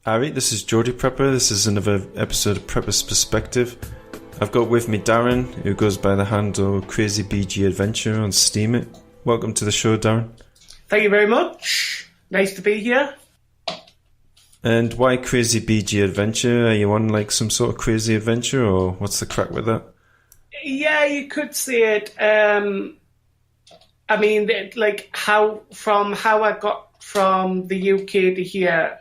Ari, this is Geordie Prepper. This is another episode of Prepper's Perspective. I've got with me Darren, who goes by the handle crazybgadventure on Steam. Welcome to the show, Darren. Thank you very much. Nice to be here. And why crazybgadventure? Are you on like some sort of crazy adventure, or what's the crack with that? Yeah, you could say it. I mean, like how I got from the UK to here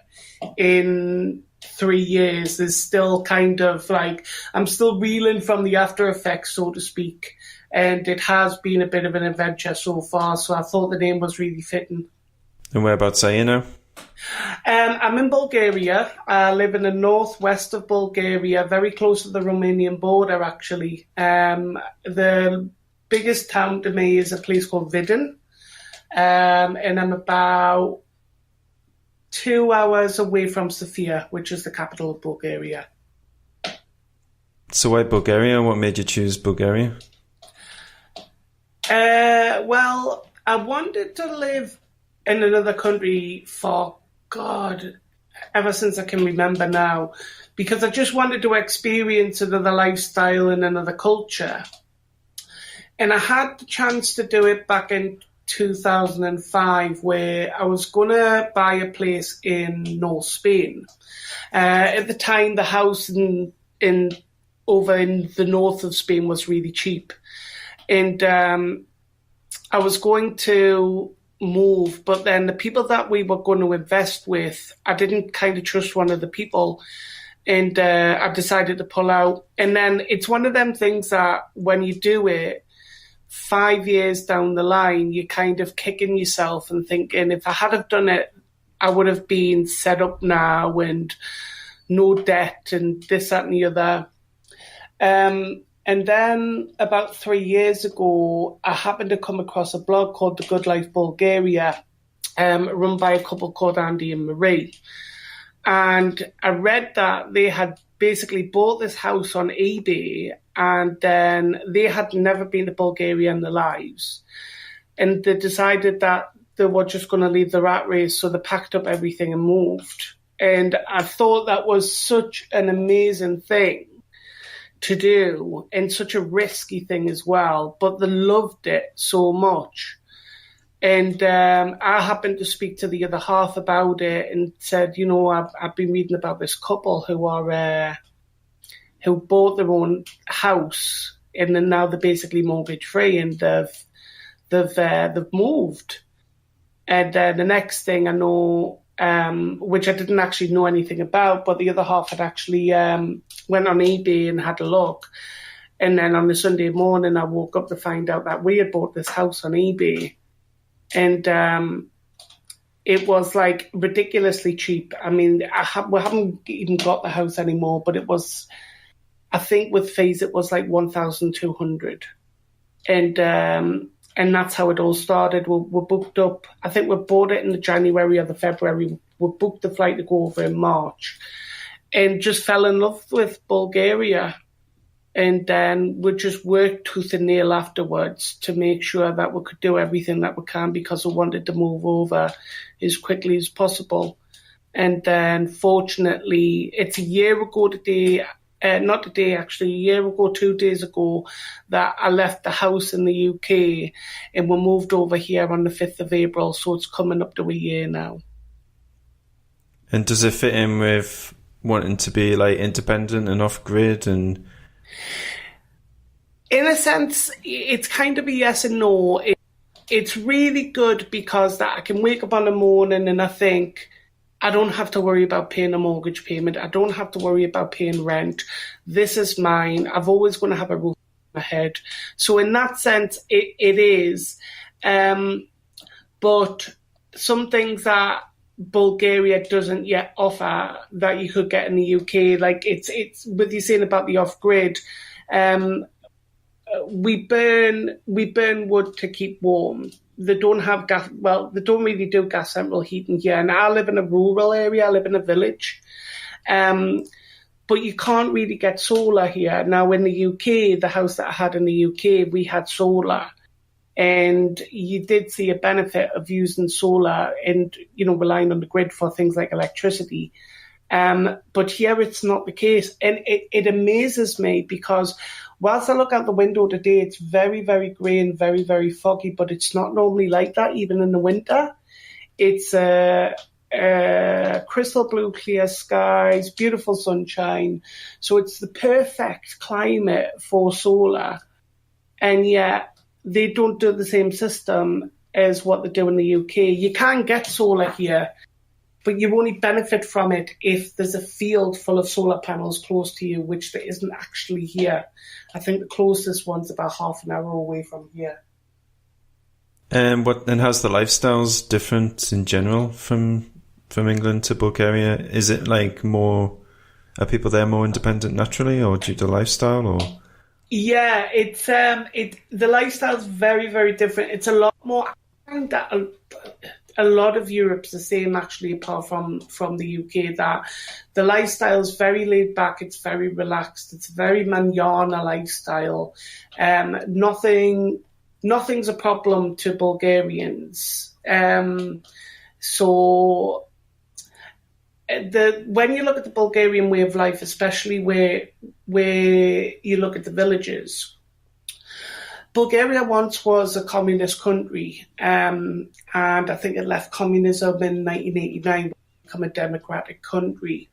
in 3 years is still kind of like, I'm still reeling from the after effects, so to speak. And it has been a bit of an adventure so far, so I thought the name was really fitting. And whereabouts are you now? I'm in Bulgaria. I live in the northwest of Bulgaria, very close to the Romanian border, actually. The biggest town to me is a place called Vidin. And I'm about 2 hours away from Sofia, which is the capital of Bulgaria. So why Bulgaria? What made you choose Bulgaria? Well, I wanted to live in another country for, God, ever since I can remember now, because I just wanted to experience another lifestyle and another culture. And I had the chance to do it back in 2005, where I was going to buy a place in North Spain. At the time, the house over in the north of Spain was really cheap. And I was going to move, but then the people that we were going to invest with, I didn't kind of trust one of the people, and I decided to pull out. And then it's one of them things that when you do it, 5 years down the line, you're kind of kicking yourself and thinking, if I had have done it, I would have been set up now and no debt and this, that and the other. And then about 3 years ago, I happened to come across a blog called The Good Life Bulgaria, run by a couple called Andy and Marie. And I read that they had basically bought this house on eBay, and then they had never been to Bulgaria in their lives. And they decided that they were just going to leave the rat race, so they packed up everything and moved. And I thought that was such an amazing thing to do, and such a risky thing as well, but they loved it so much. And I happened to speak to the other half about it and said, you know, I've been reading about this couple who bought their own house, and then now they're basically mortgage free, and they've moved. And the next thing I know, which I didn't actually know anything about, but the other half had actually went on eBay and had a look. And then on the Sunday morning, I woke up to find out that we had bought this house on eBay. And it was like ridiculously cheap. I mean, we haven't even got the house anymore, but it was, I think with fees, it was like 1,200. And that's how it all started. We're booked up. I think we bought it in the January or the February. We booked the flight to go over in March, and just fell in love with Bulgaria. And then we just worked tooth and nail afterwards to make sure that we could do everything that we can, because we wanted to move over as quickly as possible. And then fortunately, it's a year ago today, not today actually, a year ago, 2 days ago, that I left the house in the UK and we moved over here on the 5th of April. So it's coming up to a year now. And does it fit in with wanting to be like independent and off-grid? And in a sense, it's kind of a yes and no. It's really good because that I can wake up on the morning and I think, I don't have to worry about paying a mortgage payment. I don't have to worry about paying rent. This is mine. I've always going to have a roof over my head. So in that sense, it is. But some things that Bulgaria doesn't yet offer that you could get in the UK, like it's with you saying about the off-grid, we burn wood to keep warm. They don't have gas. Well, they don't really do gas central heating here. And I live in a rural area. I live in a village. But you can't really get solar here. Now, in the UK, the house that I had in the UK, we had solar. And you did see a benefit of using solar and, you know, relying on the grid for things like electricity. But here it's not the case. And it amazes me because whilst I look out the window today, it's very, very grey and very, very foggy, but it's not normally like that, even in the winter. It's crystal blue, clear skies, beautiful sunshine. So it's the perfect climate for solar. And yet they don't do the same system as what they do in the UK. You can get solar here, but you only benefit from it if there's a field full of solar panels close to you, which there isn't actually here. I think the closest one's about half an hour away from here. And how's the lifestyles different in general from England to Bulgaria? Is it like are people there more independent naturally, or due to lifestyle, or? Yeah, it's the lifestyle's very, very different. It's a lot more. I find that a lot of Europe's the same, actually, apart from the UK. That the lifestyle's very laid back. It's very relaxed. It's a very manana lifestyle. Nothing's a problem to Bulgarians. So when you look at the Bulgarian way of life, especially where you look at the villages, Bulgaria once was a communist country, and I think it left communism in 1989 to become a democratic country.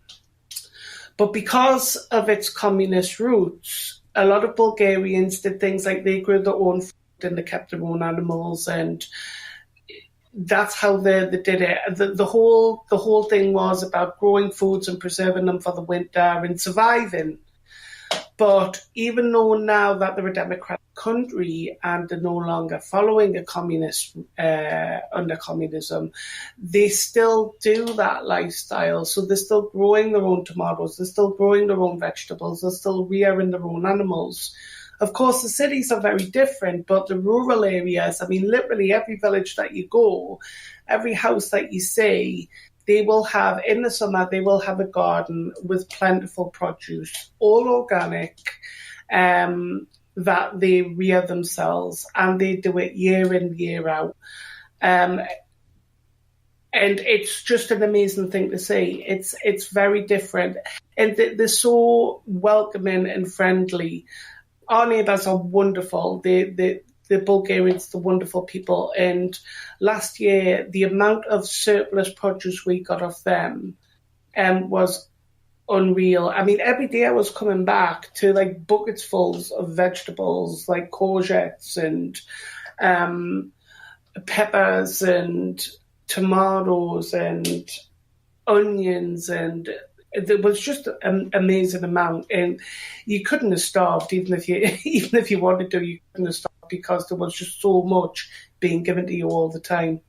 But because of its communist roots, a lot of Bulgarians did things like they grew their own food and they kept their own animals, and that's how they did it. The whole thing was about growing foods and preserving them for the winter and surviving. But even though now that they're a democratic country and they're no longer following a communist under communism, they still do that lifestyle. So they're still growing their own tomatoes, they're still growing their own vegetables, they're still rearing their own animals. Of course, the cities are very different, but the rural areas, I mean, literally every village that you go, every house that you see, they will have, in the summer, they will have a garden with plentiful produce, all organic, that they rear themselves, and they do it year in, year out. And it's just an amazing thing to see. It's very different. And they're so welcoming and friendly. Our neighbours are wonderful. The Bulgarians, the wonderful people. And last year, the amount of surplus produce we got off them was unreal. I mean, every day I was coming back to like buckets fulls of vegetables, like courgettes and peppers and tomatoes and onions, and there was just an amazing amount, and you couldn't have starved even if you wanted to. You couldn't have starved because there was just so much being given to you all the time.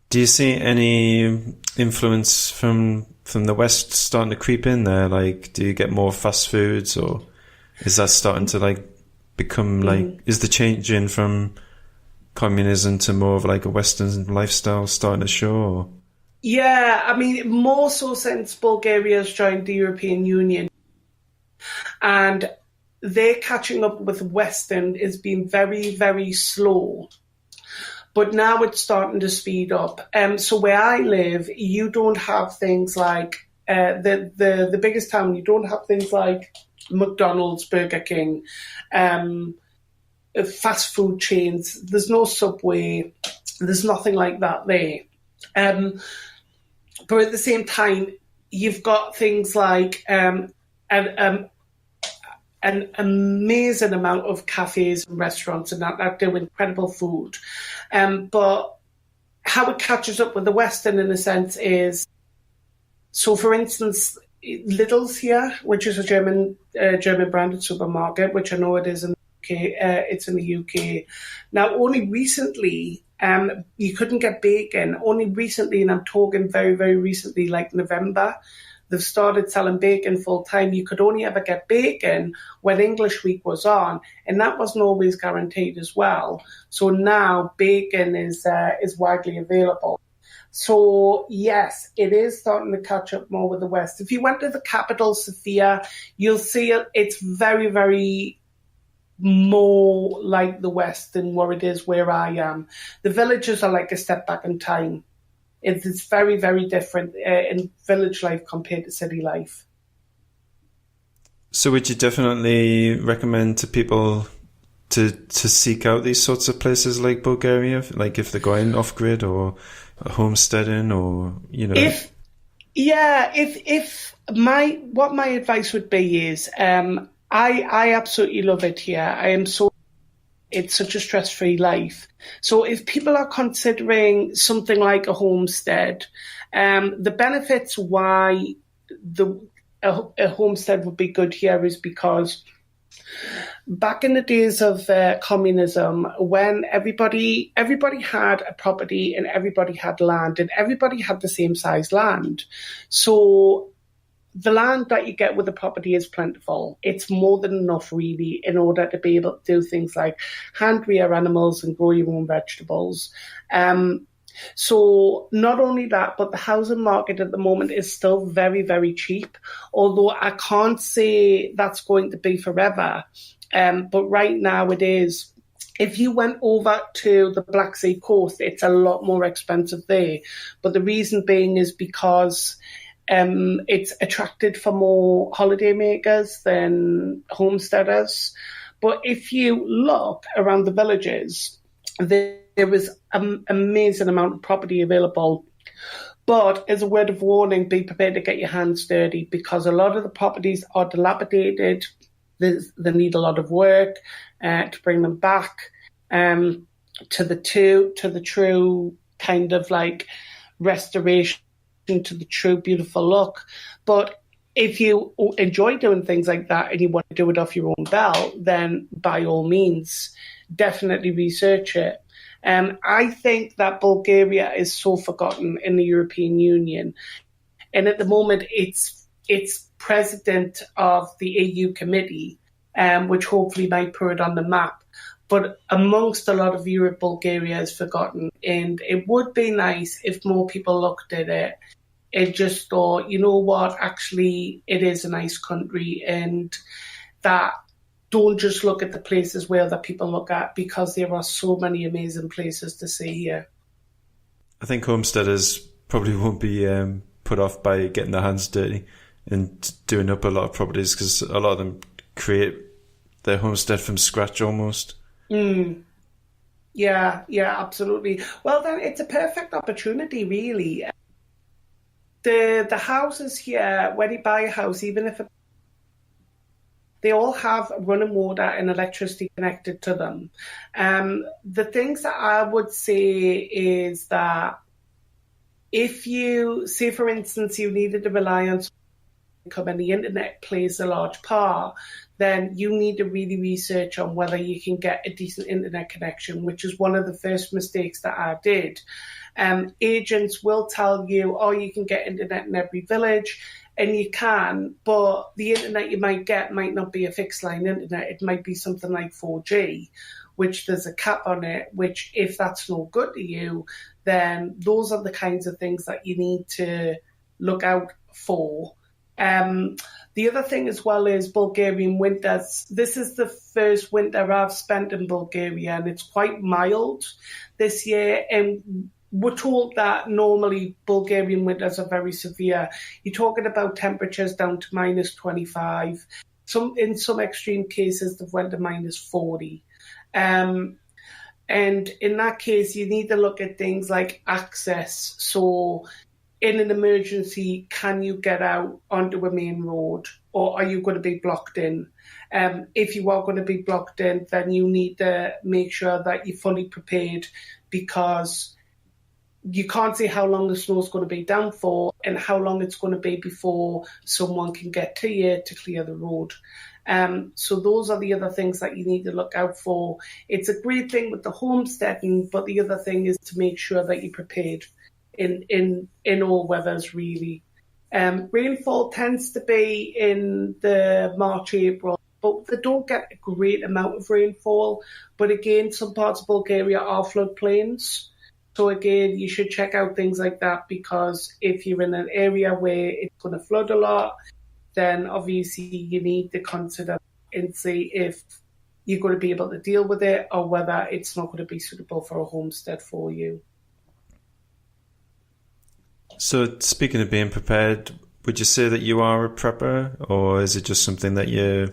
Do you see any influence from the West starting to creep in there? Like, do you get more fast foods, or is that starting to like become like, is the change in from communism to more of like a Western lifestyle starting to show? Or? Yeah, I mean, more so since Bulgaria's joined the European Union, and their catching up with Western has been very, very slow. But now it's starting to speed up. So where I live, you don't have things like the biggest town. You don't have things like McDonald's, Burger King, fast food chains. There's no Subway. There's nothing like that there. But at the same time, you've got things like an amazing amount of cafes and restaurants and that do incredible food. But how it catches up with the Western, in a sense, is, so for instance, Lidl's here, which is a German branded supermarket, which I know it is in the UK. It's in the UK. Now, only recently, you couldn't get bacon. Only recently, and I'm talking very, very recently, like November, they've started selling bacon full time. You could only ever get bacon when English Week was on, and that wasn't always guaranteed as well. So now bacon is widely available. So yes, it is starting to catch up more with the West. If you went to the capital, Sofia, you'll see it's very, very more like the West than what it is where I am. The villages are like a step back in time. It's very, very different in village life compared to city life. So would you definitely recommend to people to seek out these sorts of places like Bulgaria, like if they're going off-grid or homesteading, or, you know? If what my advice would be is, I absolutely love it here. It's such a stress-free life. So if people are considering something like a homestead, the benefits why a homestead would be good here is because back in the days of communism, when everybody had a property and everybody had land and everybody had the same size land. So the land that you get with the property is plentiful. It's more than enough, really, in order to be able to do things like hand rear animals and grow your own vegetables. So not only that, but the housing market at the moment is still very, very cheap, although I can't say that's going to be forever. But right now it is. If you went over to the Black Sea coast, it's a lot more expensive there. But the reason being is because it's attracted for more holidaymakers than homesteaders. But if you look around the villages, there is an amazing amount of property available. But as a word of warning, be prepared to get your hands dirty, because a lot of the properties are dilapidated. They need a lot of work to bring them back to the true kind of like restoration, to the true beautiful look. But if you enjoy doing things like that and you want to do it off your own belt, then by all means, definitely research it. I think that Bulgaria is so forgotten in the European Union. And at the moment, it's president of the EU committee, which hopefully might put it on the map. But amongst a lot of Europe, Bulgaria is forgotten. And it would be nice if more people looked at it and just thought, you know what, actually, it is a nice country, and that don't just look at the places where other people look at, because there are so many amazing places to see here. I think homesteaders probably won't be put off by getting their hands dirty and doing up a lot of properties, because a lot of them create their homestead from scratch almost. Yeah, absolutely. Well, then it's a perfect opportunity, really. The houses here, when you buy a house, even if they all have running water and electricity connected to them. The things that I would say is that if you, say for instance, you needed to rely on income and the internet plays a large part, then you need to really research on whether you can get a decent internet connection, which is one of the first mistakes that I did. Agents will tell you, oh, you can get internet in every village, and you can, but the internet you might get might not be a fixed line internet. It might be something like 4G, which there's a cap on it, which if that's no good to you, then those are the kinds of things that you need to look out for. The other thing as well is Bulgarian winters. This is the first winter I've spent in Bulgaria, and it's quite mild this year. And we're told that normally Bulgarian winters are very severe. You're talking about temperatures down to minus 25. In some extreme cases, they've went to minus 40. And in that case, you need to look at things like access. So in an emergency, can you get out onto a main road, or are you going to be blocked in? If you are going to be blocked in, then you need to make sure that you're fully prepared, because you can't say how long the snow's going to be down for and how long it's going to be before someone can get to you to clear the road. So those are the other things that you need to look out for. It's a great thing with the homesteading, but the other thing is to make sure that you're prepared in all weathers, really. Rainfall tends to be in the March, April, but they don't get a great amount of rainfall. But again, some parts of Bulgaria are floodplains. So again, you should check out things like that, because if you're in an area where it's going to flood a lot, then obviously you need to consider and see if you're going to be able to deal with it, or whether it's not going to be suitable for a homestead for you. So speaking of being prepared, would you say that you are a prepper, or is it just something that you're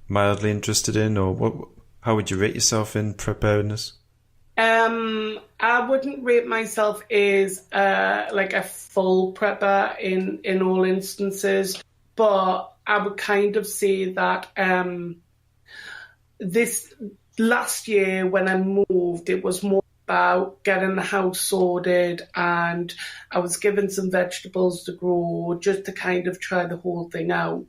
mildly interested in, or what? How would you rate yourself in preparedness? I wouldn't rate myself as like a full prepper in all instances, but I would kind of say that this last year when I moved, it was more about getting the house sorted, and I was given some vegetables to grow just to kind of try the whole thing out.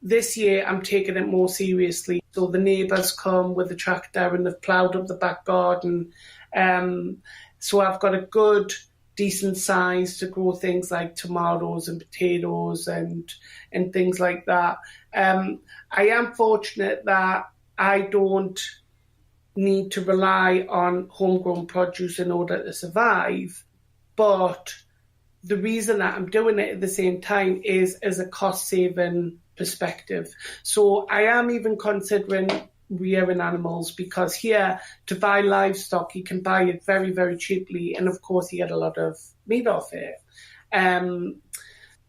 This year I'm taking it more seriously. So the neighbours come with the tractor and they've ploughed up the back garden. So I've got a good, decent size to grow things like tomatoes and potatoes and things like that. I am fortunate that I don't need to rely on homegrown produce in order to survive. But the reason that I'm doing it at the same time is as a cost-saving perspective. So I am even considering rearing animals, because here to buy livestock, you can buy it very, very cheaply. And of course, you get a lot of meat off it.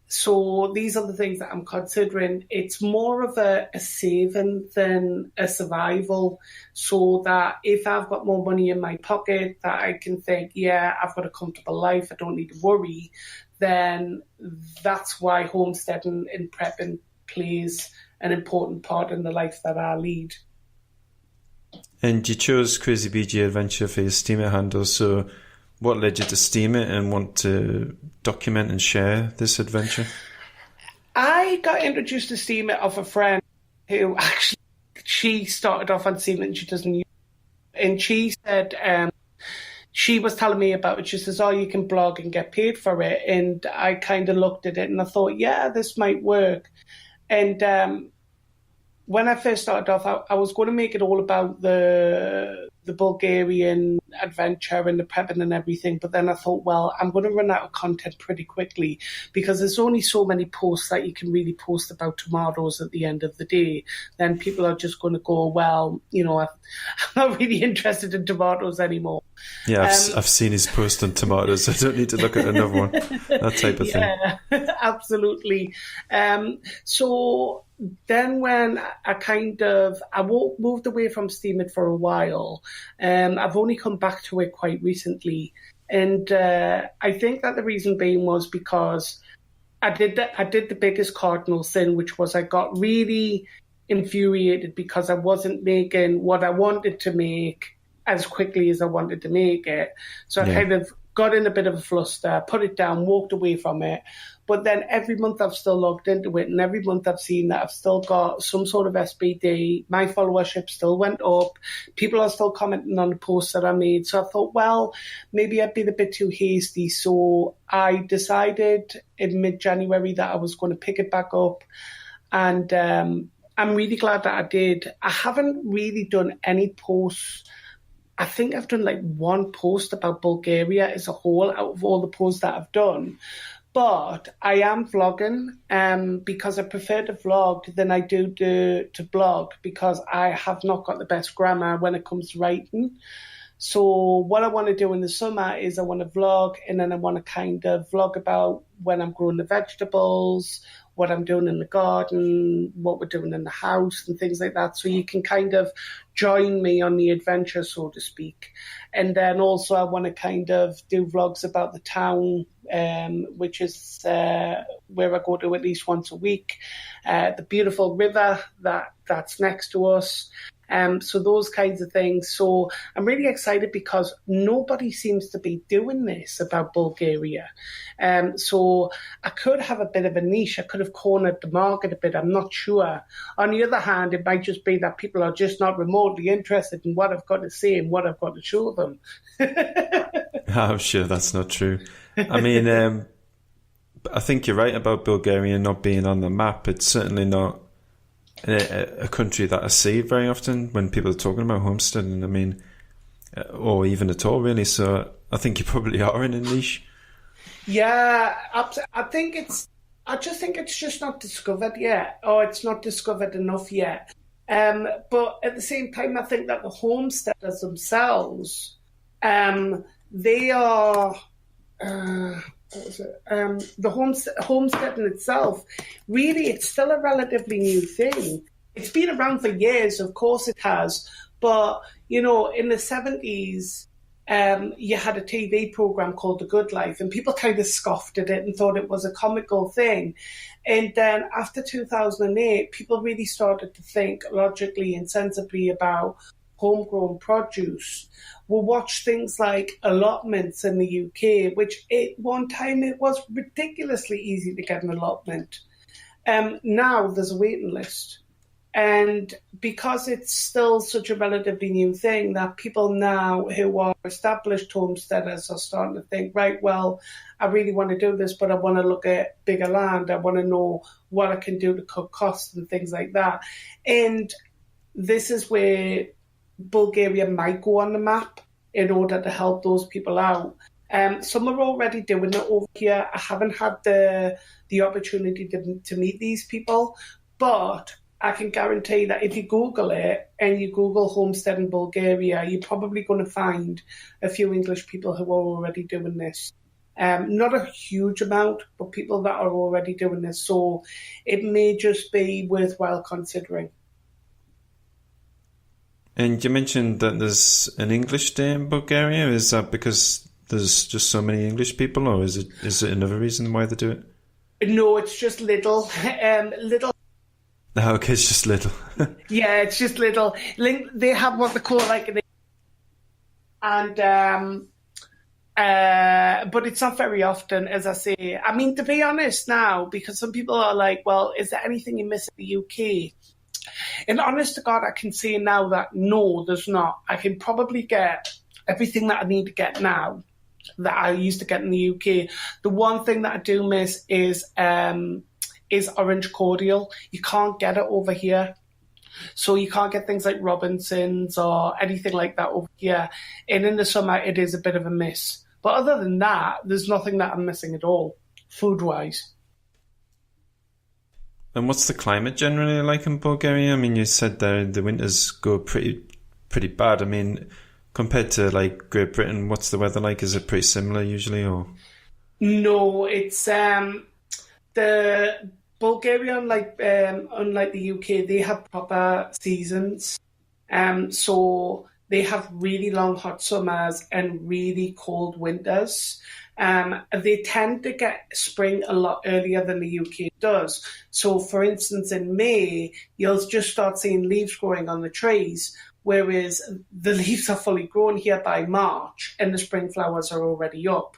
So these are the things that I'm considering. It's more of a saving than a survival, so that if I've got more money in my pocket that I can think, yeah, I've got a comfortable life, I don't need to worry, then that's why homesteading and prepping plays an important part in the life that I lead. And you chose crazybgadventure for your Steemit handle, so what led you to Steemit and want to document and share this adventure? I got introduced to Steemit off a friend who actually, she started off on Steemit and she doesn't use it. And she said, she was telling me about it. She says, oh, you can blog and get paid for it. And I kind of looked at it and I thought, yeah, this might work. And when I first started off, I was going to make it all about the Bulgarian adventure and the prepping and everything. But then I thought, well, I'm going to run out of content pretty quickly, because there's only so many posts that you can really post about tomatoes at the end of the day. Then people are just going to go, well, you know, I'm not really interested in tomatoes anymore. Yeah, I've seen his post on tomatoes. I don't need to look at another one. That type of thing. Yeah, absolutely. So then when I moved away from Steemit for a while, I've only come back to it quite recently. And I think that the reason being was because I did the biggest cardinal sin, which was I got really infuriated because I wasn't making what I wanted to make as quickly as I wanted to make it. So I kind of got in a bit of a fluster, put it down, walked away from it. But then every month I've still logged into it, and every month I've seen that I've still got some sort of SBD. My followership still went up. People are still commenting on the posts that I made. So I thought, well, maybe I'd been a bit too hasty. So I decided in mid-January that I was going to pick it back up. And I'm really glad that I did. I haven't really done any posts. I think I've done like one post about Bulgaria as a whole out of all the posts that I've done. But I am vlogging because I prefer to vlog than I do to blog, because I have not got the best grammar when it comes to writing. So what I want to do in the summer is I want to vlog, and then I want to kind of vlog about when I'm growing the vegetables, what I'm doing in the garden, what we're doing in the house and things like that. So you can kind of join me on the adventure, so to speak. And then also I want to kind of do vlogs about the town, which is where I go to at least once a week. The beautiful river that's next to us. So those kinds of things. So I'm really excited because nobody seems to be doing this about Bulgaria. So I could have a bit of a niche. I could have cornered the market a bit. I'm not sure. On the other hand, it might just be that people are just not remotely interested in what I've got to say and what I've got to show them. I'm sure that's not true. I mean, I think you're right about Bulgaria not being on the map. It's certainly not a country that I see very often when people are talking about homesteading. I mean, or even at all, really. So I think you probably are in a niche. Yeah, I just think it's just not discovered yet, or it's not discovered enough yet. But at the same time, I think that the homesteaders themselves, they are, what was it? The homesteading itself, really, it's still a relatively new thing. It's been around for years, of course it has. But, you know, in the 70s, you had a TV program called The Good Life, and people kind of scoffed at it and thought it was a comical thing. And then after 2008, people really started to think logically and sensibly about homegrown produce. We'll watch things like allotments in the UK, which at one time it was ridiculously easy to get an allotment. Now there's a waiting list. And because it's still such a relatively new thing, that people now who are established homesteaders are starting to think, right, well, I really want to do this, but I want to look at bigger land. I want to know what I can do to cut costs and things like that. And this is where Bulgaria might go on the map in order to help those people out. Some are already doing it over here. I haven't had the opportunity to meet these people, but I can guarantee that if you Google it and you Google homestead in Bulgaria, you're probably going to find a few English people who are already doing this. Not a huge amount, but people that are already doing this. So it may just be worthwhile considering. And you mentioned that there's an English Day in Bulgaria. Is that because there's just so many English people, or is it another reason why they do it? No, it's just little. Little. Oh, okay, it's just little. Yeah, it's just little. They have what they call like an... And... but it's not very often, as I say. I mean, to be honest now, because some people are like, well, is there anything you miss in the UK? And honest to God, I can say now that no, there's not. I can probably get everything that I need to get now that I used to get in the UK. The one thing that I do miss is orange cordial. You can't get it over here. So you can't get things like Robinsons or anything like that over here. And in the summer, it is a bit of a miss. But other than that, there's nothing that I'm missing at all, food-wise. And what's the climate generally like in Bulgaria? I mean, you said the winters go pretty bad. I mean, compared to like Great Britain, what's the weather like? Is it pretty similar usually, or? No, it's the Bulgaria, unlike the UK, they have proper seasons. So they have really long hot summers and really cold winters. They tend to get spring a lot earlier than the UK does. So, for instance, in May, you'll just start seeing leaves growing on the trees, whereas the leaves are fully grown here by March and the spring flowers are already up.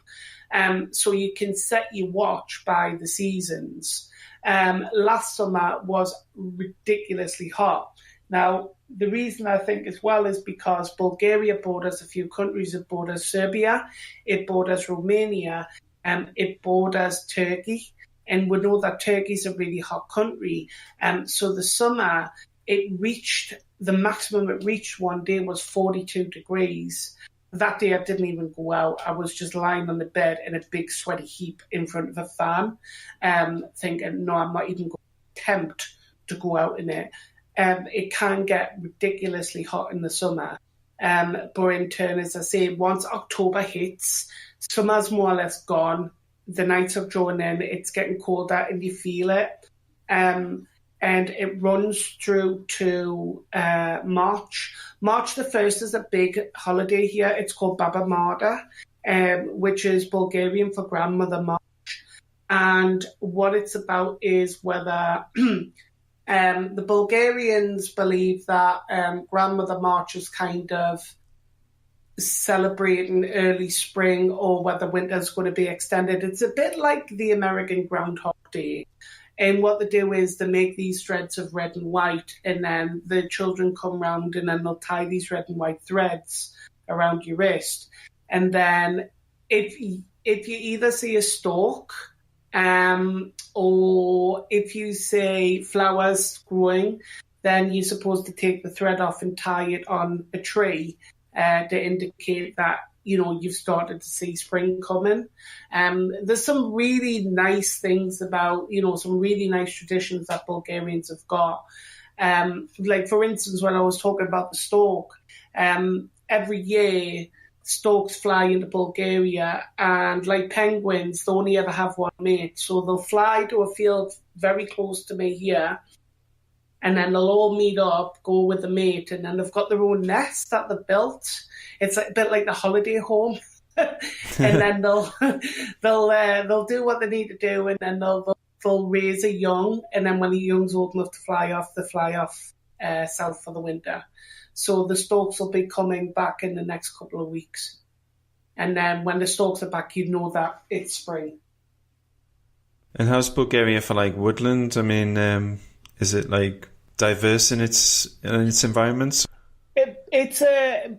So you can set your watch by the seasons. Last summer was ridiculously hot. Now, the reason I think as well is because Bulgaria borders a few countries. It borders Serbia, it borders Romania, it borders Turkey. And we know that Turkey's a really hot country. So the summer, the maximum it reached one day was 42 degrees. That day I didn't even go out. I was just lying on the bed in a big sweaty heap in front of a fan, thinking, no, I'm not even going to attempt to go out in it. It can get ridiculously hot in the summer. But in turn, as I say, once October hits, summer's more or less gone. The nights are drawing in, it's getting colder and you feel it. And it runs through to March. March the 1st is a big holiday here. It's called Baba Marda, which is Bulgarian for Grandmother March. And what it's about is whether the Bulgarians believe that Grandmother March is kind of celebrating early spring, or whether winter's going to be extended. It's a bit like the American Groundhog Day. And what they do is they make these threads of red and white, and then the children come round and then they'll tie these red and white threads around your wrist. And then if you either see a stalk, or if you see flowers growing, then you're supposed to take the thread off and tie it on a tree to indicate that, you know, you've started to see spring coming. There's some really nice things about, you know, some really nice traditions that Bulgarians have got. Like, for instance, when I was talking about the stalk, every year storks fly into Bulgaria, and like penguins, they only ever have one mate. So they'll fly to a field very close to me here, and then they'll all meet up, go with a mate, and then they've got their own nest that they've built. It's a bit like the holiday home. And then they'll do what they need to do, and then they'll raise a young, and then when the young's old enough to fly off, they fly off south for the winter. So the storks will be coming back in the next couple of weeks. And then when the storks are back, you know that it's spring. And how's Bulgaria for like woodland? I mean, is it like diverse in its environments?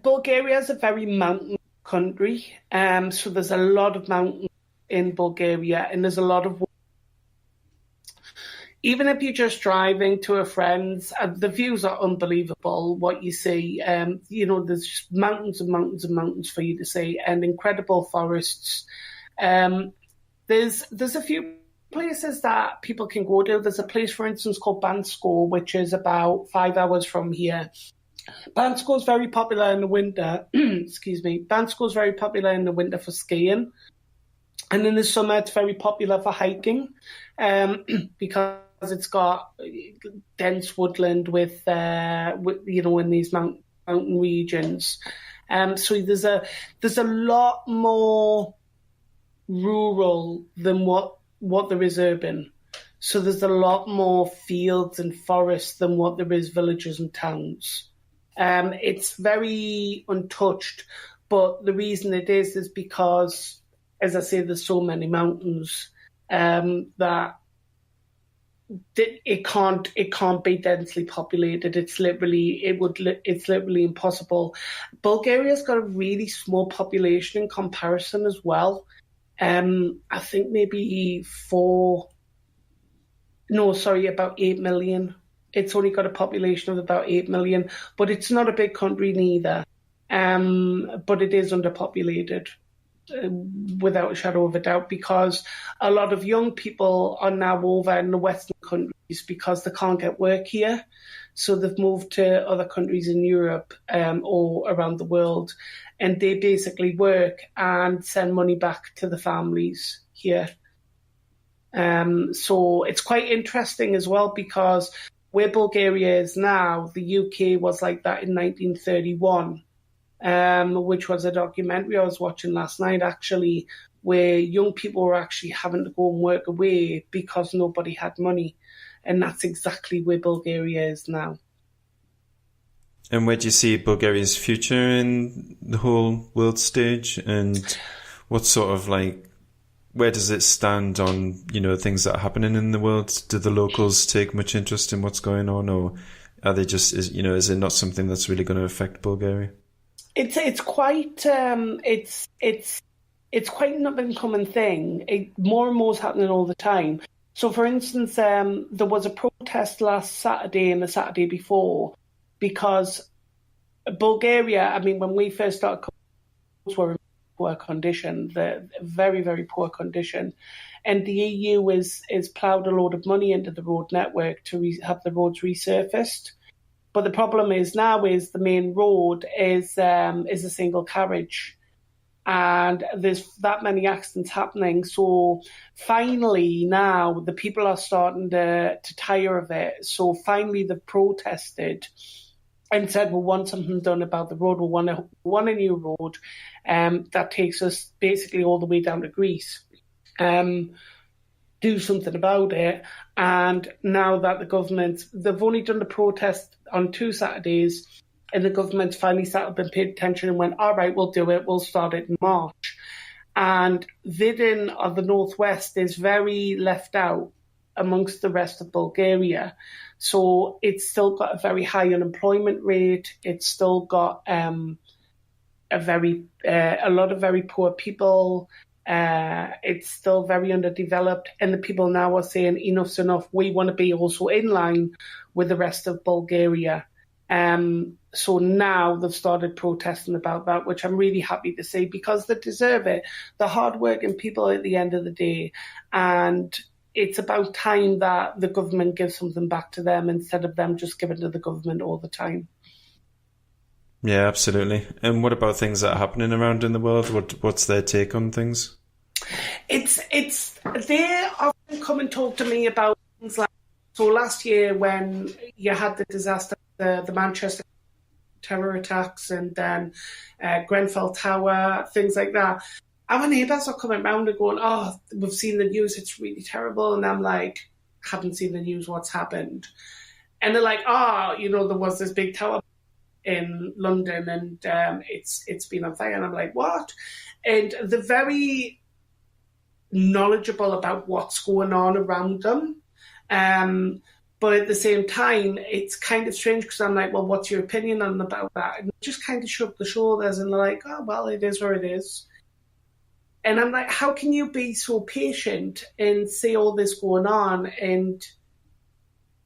Bulgaria is a very mountain country. So there's a lot of mountains in Bulgaria, and there's a lot of, even if you're just driving to a friend's, the views are unbelievable, what you see. There's just mountains and mountains and mountains for you to see, and incredible forests. There's a few places that people can go to. There's a place, for instance, called Bansko, which is about 5 hours from here. Bansko is very popular in the winter. Excuse me. Bansko is very popular in the winter for skiing. And in the summer, it's very popular for hiking because it's got dense woodland with in these mountain regions. So there's a lot more rural than what there is urban. So there's a lot more fields and forests than what there is villages and towns. It's very untouched, but the reason it is because, as I say, there's so many mountains that it can't be densely populated. It's literally impossible. Bulgaria's got a really small population in comparison as well. I think maybe about 8 million. It's only got a population of about 8 million, but it's not a big country neither. But it is underpopulated, without a shadow of a doubt, because a lot of young people are now over in the Western countries because they can't get work here. So they've moved to other countries in Europe or around the world, and they basically work and send money back to the families here. So it's quite interesting as well, because where Bulgaria is now, the UK was like that in 1931, which was a documentary I was watching last night, actually, where young people were actually having to go and work away because nobody had money. And that's exactly where Bulgaria is now. And where do you see Bulgaria's future in the whole world stage? And what sort of where does it stand on, things that are happening in the world? Do the locals take much interest in what's going on, or are they just, is it not something that's really going to affect Bulgaria? It's quite quite an up-and-coming thing. More and more is happening all the time. So, for instance, there was a protest last Saturday and the Saturday before, because Bulgaria, when we first started, were in poor condition, very, very poor condition. And the EU is ploughed a load of money into the road network to have the roads resurfaced. But the problem is now is the main road is a single carriage. And there's that many accidents happening. So finally now the people are starting to tire of it. So finally they've protested and said, we want something done about the road. We want a new road that takes us basically all the way down to Greece. Do something about it. And now that the government, they've only done the protest on 2 Saturdays, and the government finally sat up and paid attention and went, all right, we'll do it. We'll start it in March. And Vidin of the Northwest is very left out amongst the rest of Bulgaria. So it's still got a very high unemployment rate. It's still got a lot of very poor people. It's still very underdeveloped. And the people now are saying, enough's enough. We want to be also in line with the rest of Bulgaria. So now they've started protesting about that, which I'm really happy to see, because they deserve it. They're hardworking people at the end of the day. And it's about time that the government gives something back to them instead of them just giving to the government all the time. Yeah, absolutely. And what about things that are happening around in the world? What's their take on things? It's they often come and talk to me about things like, so last year when you had the disaster, the Manchester terror attacks, and then Grenfell Tower, things like that. Our neighbours are coming round and going, "Oh, we've seen the news. It's really terrible." And I'm like, "Haven't seen the news. What's happened?" And they're like, "Oh, there was this big tower in London, and it's been on fire." And I'm like, "What?" And they're very knowledgeable about what's going on around them. But at the same time, it's kind of strange because I'm like, "Well, what's your opinion on about that?" And just kind of shrug the shoulders and they're like, "Oh, well, it is what it is." And I'm like, how can you be so patient and see all this going on and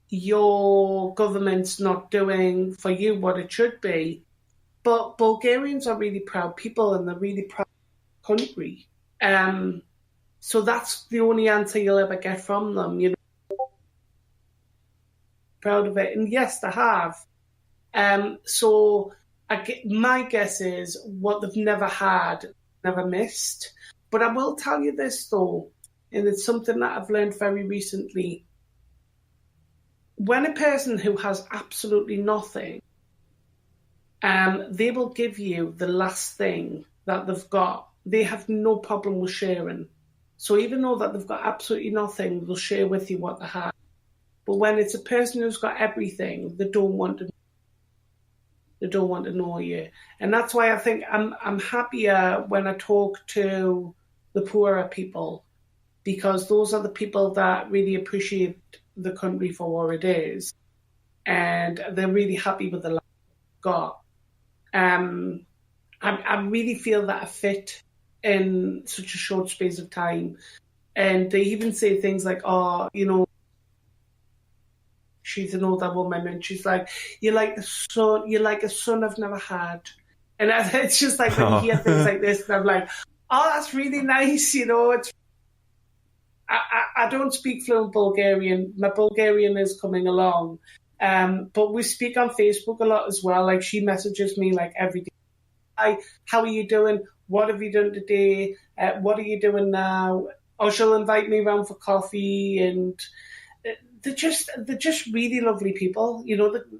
your government's not doing for you what it should be? But Bulgarians are really proud people and they're really proud country. So that's the only answer you'll ever get from them, proud of it. And yes, they have. So my guess is what they've never had, never missed. But I will tell you this though, and it's something that I've learned very recently. When a person who has absolutely nothing, they will give you the last thing that they've got. They have no problem with sharing. So even though that they've got absolutely nothing, they'll share with you what they have. But when it's a person who's got everything, they don't want to know you. And that's why I think I'm happier when I talk to the poorer people, because those are the people that really appreciate the country for what it is. And they're really happy with the life they've got. I really feel that I fit in such a short space of time. And they even say things like, "Oh, she's an older woman," and she's like, you're like a son I've never had." And it's just like when you hear things like this, and I'm like, "Oh, that's really nice." It's. I don't speak fluent Bulgarian. My Bulgarian is coming along, but we speak on Facebook a lot as well. Like she messages me like every day. "Hi, how are you doing? What have you done today? What are you doing now?" Or she'll invite me around for coffee, and they're just really lovely people.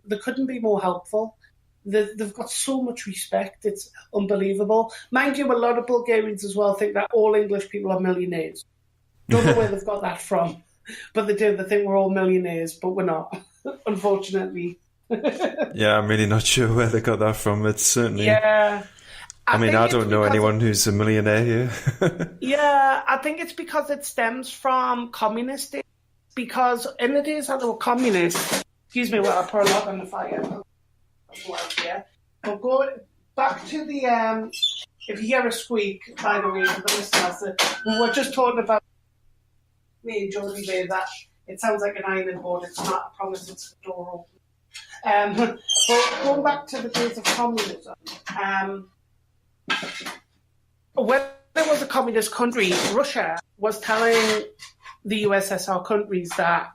They couldn't be more helpful. They've got so much respect. It's unbelievable. Mind you, a lot of Bulgarians as well think that all English people are millionaires. Don't know where they've got that from, but they do. They think we're all millionaires, but we're not, unfortunately. Yeah, I'm really not sure where they got that from. It's certainly... Yeah. I don't know anyone who's a millionaire here. Yeah, I think it's because it stems from communist days. Because in the days that they were communists, excuse me while I pour a log on the fire. Yeah. We'll go back to the, if you hear a squeak, by the way, for the listeners, we were just talking about me and Geordie there, that it sounds like an ironing board. It's not, I promise it's the door open. But going back to the days of communism, when there was a communist country, Russia was telling the USSR countries that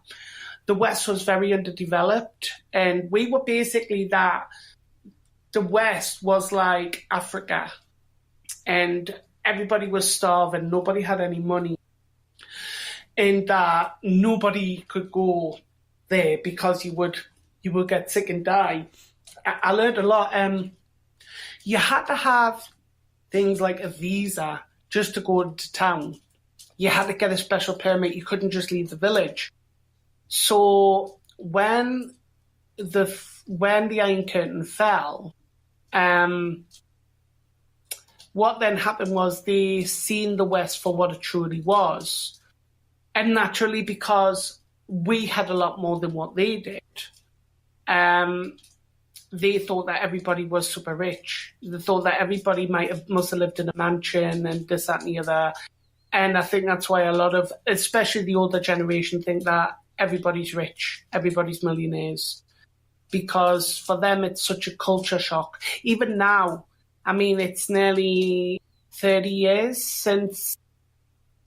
the West was very underdeveloped, and we were basically that the West was like Africa, and everybody was starving, nobody had any money, and nobody could go there because you would get sick and die. I learned a lot. You had to have things like a visa just to go into town. You had to get a special permit. You couldn't just leave the village. So when the Iron Curtain fell, what then happened was they seen the West for what it truly was. And naturally, because we had a lot more than what they did, they thought that everybody was super rich. They thought that everybody must have lived in a mansion and this, that, and the other. And I think that's why a lot of, especially the older generation, think that everybody's rich, everybody's millionaires. Because for them, it's such a culture shock. Even now, I mean, it's nearly 30 years since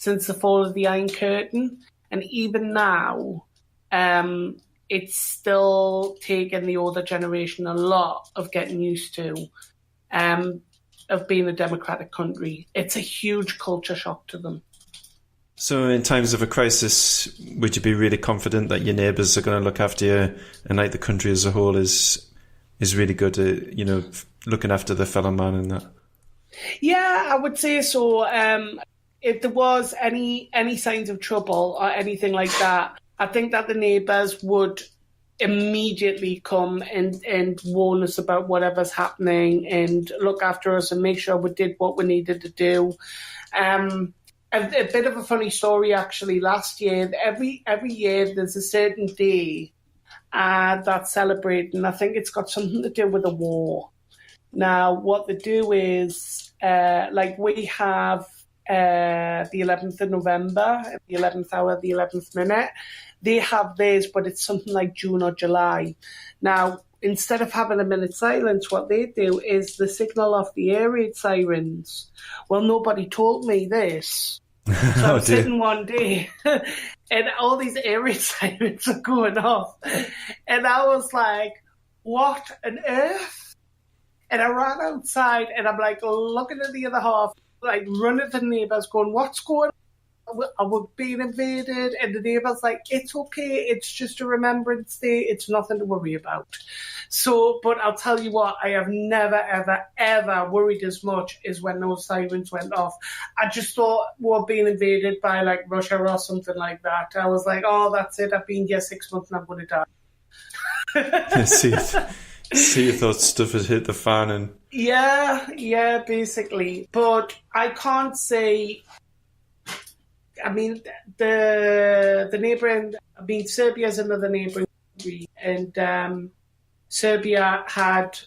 the fall of the Iron Curtain. And even now, it's still taken the older generation a lot of getting used to, of being a democratic country. It's a huge culture shock to them. So in times of a crisis, would you be really confident that your neighbours are going to look after you, and like the country as a whole is really good at, looking after the fellow man and that? Yeah, I would say so. If there was any signs of trouble or anything like that, I think that the neighbours would immediately come and warn us about whatever's happening and look after us and make sure we did what we needed to do. A bit of a funny story, actually. Last year, every year there's a certain day that's celebrated, and I think it's got something to do with a war. Now, what they do is, we have the 11th of November, the 11th hour, the 11th minute. They have theirs, but it's something like June or July. Now, instead of having a minute's silence, what they do is they signal off the air raid sirens. Well, nobody told me this. So I'm sitting one day and all these air raid sirens are going off. And I was like, what on earth? And I ran outside and I'm like looking at the other half, like running to the neighbours going, what's going on? We're being invaded. And the neighbour's like, it's okay. It's just a Remembrance Day. It's nothing to worry about. So, but I'll tell you what, I have never, ever, ever worried as much as when those sirens went off. I just thought we're being invaded by like Russia or something like that. I was like, oh, that's it. I've been here 6 months and I'm going to die. See, you thought stuff had hit the fan and... Yeah, basically. But I can't say... I mean, the neighbouring... I mean, Serbia's another neighbouring country, and Serbia had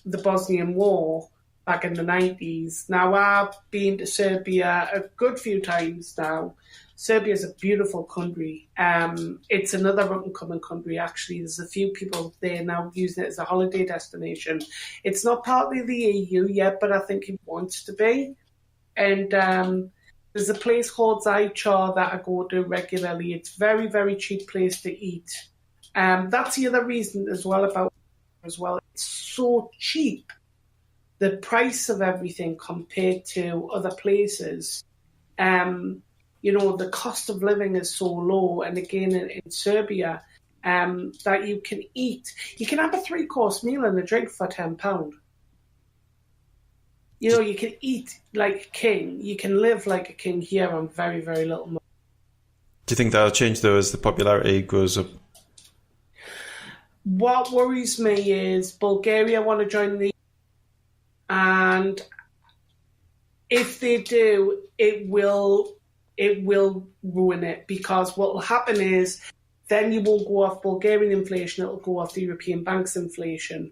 the Bosnian War back in the 90s. Now, I've been to Serbia a good few times now. Serbia's a beautiful country. It's another up-and-coming country, actually. There's a few people there now using it as a holiday destination. It's not part of the EU yet, but I think it wants to be. And there's a place called Zajčar that I go to regularly. It's very, very cheap place to eat. That's the other reason as well about it as well. It's so cheap. The price of everything compared to other places. The cost of living is so low. And again, in Serbia, that you can eat. You can have a 3-course meal and a drink for £10. You can eat like a king. You can live like a king here on very, very little money. Do you think that'll change, though, as the popularity goes up? What worries me is Bulgaria want to join the EU, and if they do, it will ruin it, because what will happen is then you won't go off Bulgarian inflation, it'll go off the European banks inflation.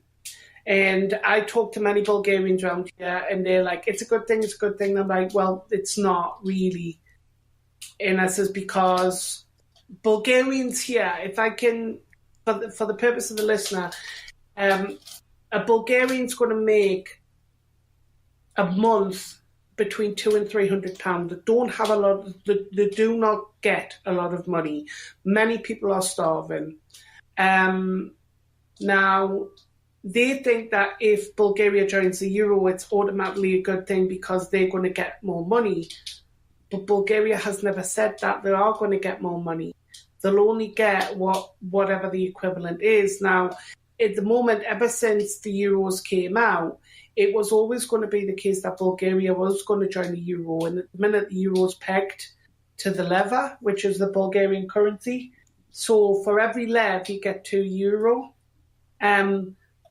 And I talk to many Bulgarians around here and they're like, it's a good thing. I'm like, well, it's not really. And I says, because Bulgarians here, if I can, for the purpose of the listener, a Bulgarian's going to make a month between £200 and £300. They don't have a lot. They do not get a lot of money. Many people are starving. Now, they think that if Bulgaria joins the euro, it's automatically a good thing because they're going to get more money. But Bulgaria has never said that they are going to get more money. They'll only get whatever the equivalent is. Now, at the moment, ever since the euros came out, it was always going to be the case that Bulgaria was going to join the euro. And at the minute, the euro's pegged to the leva, which is the Bulgarian currency. So for every lev, you get €2.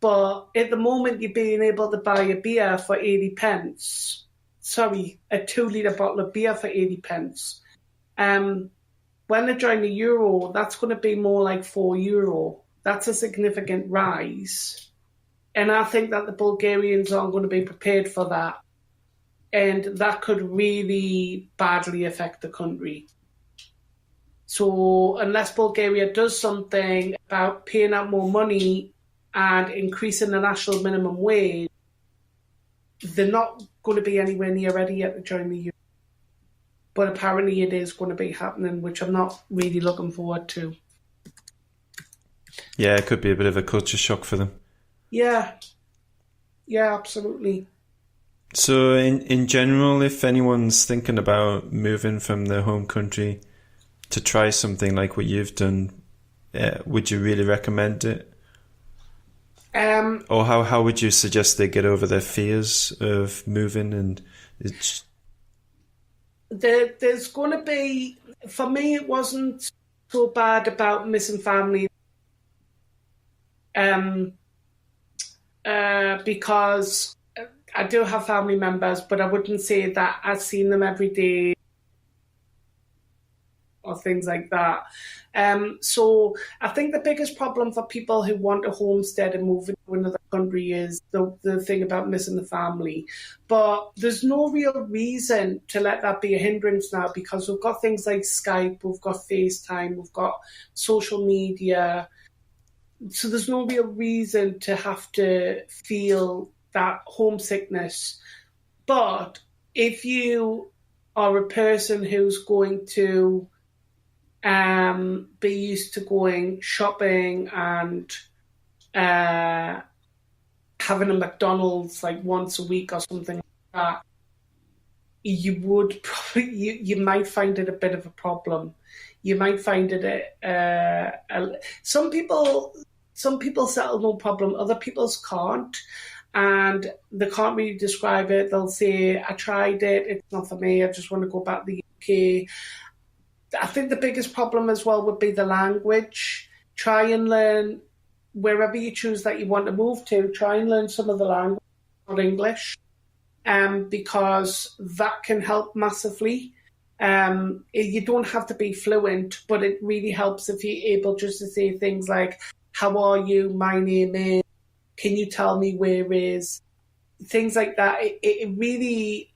But at the moment, you're being able to buy a beer for 80 pence. Sorry, a 2-litre bottle of beer for 80 pence. When they join the euro, that's going to be more like €4. That's a significant rise. And I think that the Bulgarians aren't going to be prepared for that. And that could really badly affect the country. So unless Bulgaria does something about paying out more money and increasing the national minimum wage, they're not going to be anywhere near ready yet to join the euro. But apparently it is going to be happening, which I'm not really looking forward to. Yeah, it could be a bit of a culture shock for them. Yeah, yeah, absolutely. So, in general, if anyone's thinking about moving from their home country to try something like what you've done, would you really recommend it? Or how would you suggest they get over their fears of moving? And it's there's going to be, for me, it wasn't so bad about missing family, because I do have family members, but I wouldn't say that I've seen them every day or things like that. So I think the biggest problem for people who want a homestead and move into another country is the thing about missing the family. But there's no real reason to let that be a hindrance now, because we've got things like Skype, we've got FaceTime, we've got social media. So there's no real reason to have to feel that homesickness. But if you are a person who's going to be used to going shopping and having a McDonald's like once a week or something like that, you would probably you might find it a bit of a problem. You might find it some people settle no problem, other people can't, and they can't really describe it. They'll say, I tried it, it's not for me, I just want to go back to the UK. I think the biggest problem as well would be the language. Try and learn, wherever you choose that you want to move to, try and learn some of the language, not English, because that can help massively. You don't have to be fluent, but it really helps if you're able just to say things like, how are you? My name is, can you tell me where is? Things like that. It really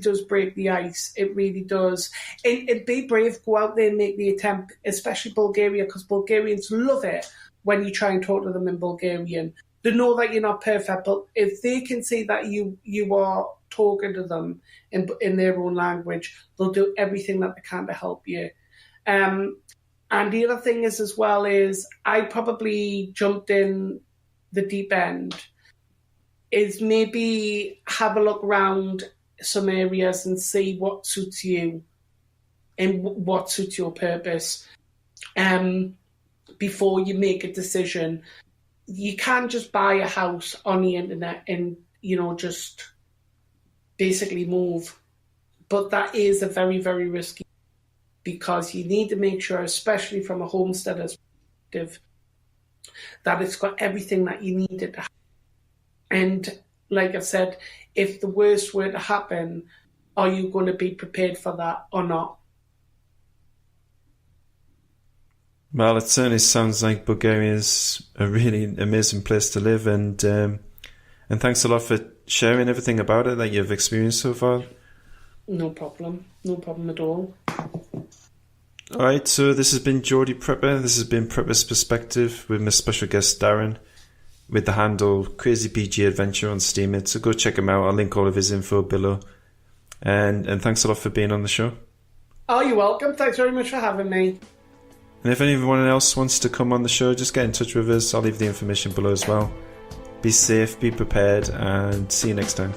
does break the ice. It really does. And be brave, go out there and make the attempt, especially Bulgaria, because Bulgarians love it when you try and talk to them in Bulgarian. They know that you're not perfect, but if they can see that you are talking to them in their own language, they'll do everything that they can to help you. And the other thing is as well is I probably jumped in the deep end, is maybe have a look around some areas and see what suits you and what suits your purpose before you make a decision. You can't just buy a house on the internet and, just basically move. But that is a very, very risky, because you need to make sure, especially from a homesteader's perspective, that it's got everything that you need it to have. And like I said, if the worst were to happen, are you going to be prepared for that or not? Well, it certainly sounds like Bulgaria is a really amazing place to live, and thanks a lot for sharing everything about it that you've experienced so far. No problem at all. All right, so this has been Geordie Prepper. This has been Prepper's Perspective with my special guest Darren, with the handle crazybgadventure on Steam. So go check him out. I'll link all of his info below. And thanks a lot for being on the show. Oh, you're welcome. Thanks very much for having me. And if anyone else wants to come on the show, just get in touch with us. I'll leave the information below as well. Be safe, be prepared, and see you next time.